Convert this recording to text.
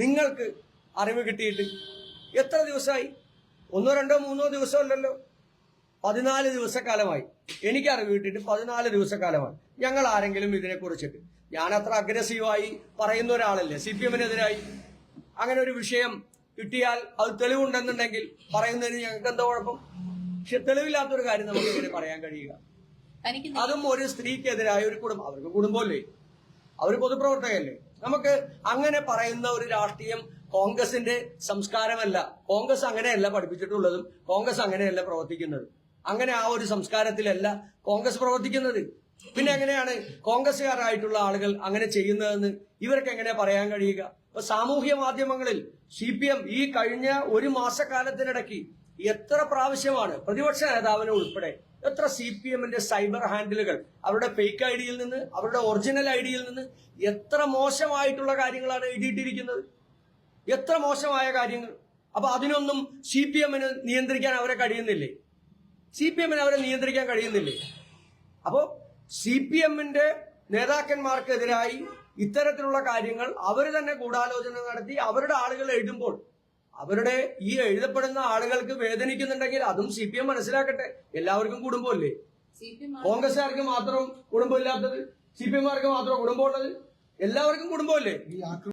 നിങ്ങൾക്ക് അറിവ് കിട്ടിയിട്ട് എത്ര ദിവസമായി? 1, 2, 3 ദിവസമല്ലല്ലോ, 14 ദിവസക്കാലമായി. എനിക്ക് അറിവ് കിട്ടിയിട്ട് 14 ദിവസക്കാലമായി. ഞങ്ങൾ ആരെങ്കിലും ഇതിനെക്കുറിച്ചിട്ട്, ഞാൻ അത്ര അഗ്രസീവായി പറയുന്ന ഒരാളല്ലേ CPM-നെതിരായി. അങ്ങനെ ഒരു വിഷയം കിട്ടിയാൽ അത് തെളിവുണ്ടെന്നുണ്ടെങ്കിൽ പറയുന്നതിന് ഞങ്ങൾക്ക് എന്താ കുഴപ്പം? പക്ഷെ തെളിവില്ലാത്തൊരു കാര്യം നമുക്ക് ഇങ്ങനെ പറയാൻ കഴിയുക? അതും ഒരു സ്ത്രീക്കെതിരായ ഒരു കുടുംബം, അവർക്ക് കുടുംബമല്ലേ, അവർ പൊതുപ്രവർത്തകയല്ലേ. നമുക്ക് അങ്ങനെ പറയുന്ന ഒരു രാഷ്ട്രീയം കോൺഗ്രസിന്റെ സംസ്കാരമല്ല. കോൺഗ്രസ് അങ്ങനെയല്ല പഠിപ്പിച്ചിട്ടുള്ളതും കോൺഗ്രസ് അങ്ങനെയല്ല പ്രവർത്തിക്കുന്നത്. അങ്ങനെ ആ ഒരു സംസ്കാരത്തിലല്ല കോൺഗ്രസ് പ്രവർത്തിക്കുന്നത്. പിന്നെ എങ്ങനെയാണ് കോൺഗ്രസുകാരായിട്ടുള്ള ആളുകൾ അങ്ങനെ ചെയ്യുന്നതെന്ന് ഇവർക്ക് എങ്ങനെ പറയാൻ കഴിയുക? ഇപ്പൊ സാമൂഹ്യ മാധ്യമങ്ങളിൽ CPM ഈ കഴിഞ്ഞ ഒരു മാസക്കാലത്തിനിടയ്ക്ക് എത്ര പ്രാവശ്യമാണ് പ്രതിപക്ഷ നേതാവിനെ ഉൾപ്പെടെ എത്ര CPM-ന്റെ സൈബർ ഹാൻഡിലുകൾ അവരുടെ ഫേക്ക് ഐഡിയിൽ നിന്ന് അവരുടെ ഒറിജിനൽ ഐഡിയിൽ നിന്ന് എത്ര മോശമായിട്ടുള്ള കാര്യങ്ങളാണ് എഴുതിയിട്ടിരിക്കുന്നത്, എത്ര മോശമായ കാര്യങ്ങൾ. അപ്പൊ അതിനൊന്നും CPM-ന് നിയന്ത്രിക്കാൻ അവരെ കഴിയുന്നില്ലേ? CPM-ന് അവരെ നിയന്ത്രിക്കാൻ കഴിയുന്നില്ലേ? അപ്പോ CPM-ന്റെ നേതാക്കന്മാർക്കെതിരായി ഇത്തരത്തിലുള്ള കാര്യങ്ങൾ അവർ തന്നെ ഗൂഢാലോചന നടത്തി അവരുടെ ആളുകൾ എഴുതുമ്പോൾ അവരുടെ ഈ എഴുതപ്പെടുന്ന ആളുകൾക്ക് വേദനിക്കുന്നുണ്ടെങ്കിൽ അതും CPM മനസ്സിലാക്കട്ടെ. എല്ലാവർക്കും കുടുംബമല്ലേ? കോൺഗ്രസ്സുകാർക്ക് മാത്രം കുടുംബമില്ലാത്തത്, CPM-മാർക്ക് മാത്രം കുടുംബമുള്ളത്? എല്ലാവർക്കും കുടുംബമല്ലേ?